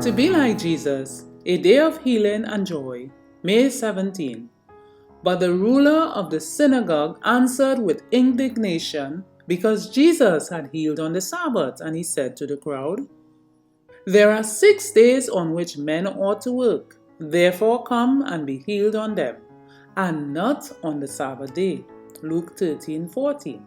To be like Jesus, a day of healing and joy, May 17. But the ruler of the synagogue answered with indignation because Jesus had healed on the Sabbath, and he said to the crowd, "There are 6 days on which men ought to work. Therefore come and be healed on them, and not on the Sabbath day." Luke 13:14.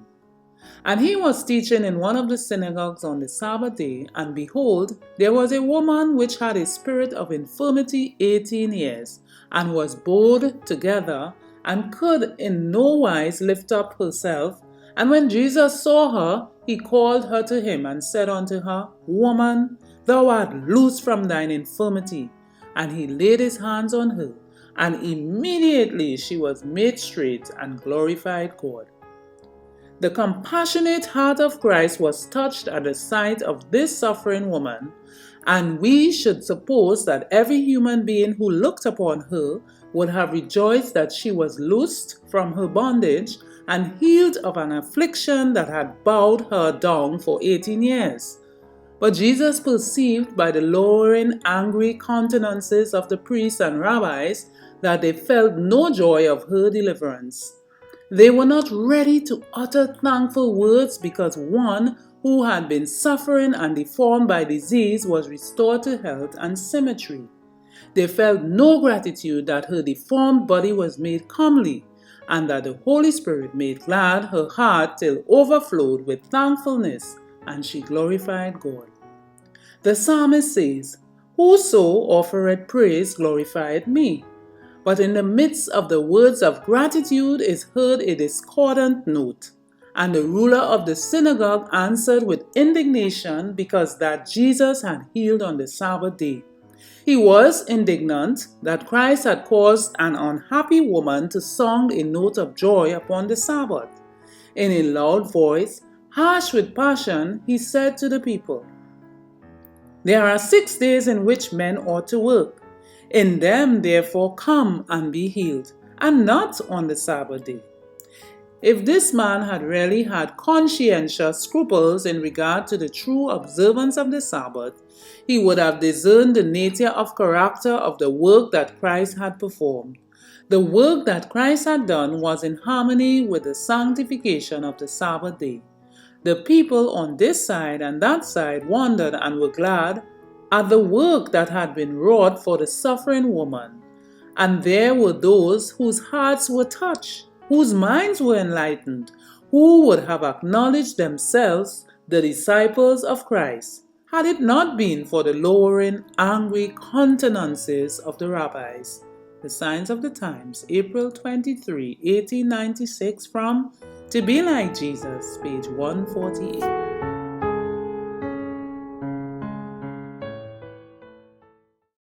And he was teaching in one of the synagogues on the Sabbath day, and behold, there was a woman which had a spirit of infirmity 18 years, and was bowed together, and could in no wise lift up herself. And when Jesus saw her, he called her to him, and said unto her, "Woman, thou art loosed from thine infirmity." And he laid his hands on her, and immediately she was made straight, and glorified God. The compassionate heart of Christ was touched at the sight of this suffering woman, and we should suppose that every human being who looked upon her would have rejoiced that she was loosed from her bondage and healed of an affliction that had bowed her down for 18 years. But Jesus perceived by the lowering, angry countenances of the priests and rabbis that they felt no joy of her deliverance. They were not ready to utter thankful words because one who had been suffering and deformed by disease was restored to health and symmetry. They felt no gratitude that her deformed body was made comely, and that the Holy Spirit made glad her heart till overflowed with thankfulness, and she glorified God. The psalmist says, "Whoso offereth praise glorifieth me." But in the midst of the words of gratitude is heard a discordant note. And the ruler of the synagogue answered with indignation because that Jesus had healed on the Sabbath day. He was indignant that Christ had caused an unhappy woman to sound a note of joy upon the Sabbath. In a loud voice, harsh with passion, he said to the people, "There are 6 days in which men ought to work. In them, therefore, come and be healed, and not on the Sabbath day." If this man had really had conscientious scruples in regard to the true observance of the Sabbath, he would have discerned the nature of character of the work that Christ had performed. The work that Christ had done was in harmony with the sanctification of the Sabbath day. The people on this side and that side wondered and were glad at the work that had been wrought for the suffering woman. And there were those whose hearts were touched, whose minds were enlightened, who would have acknowledged themselves the disciples of Christ, had it not been for the lowering, angry countenances of the rabbis. The Signs of the Times, April 23, 1896, from To Be Like Jesus, page 148.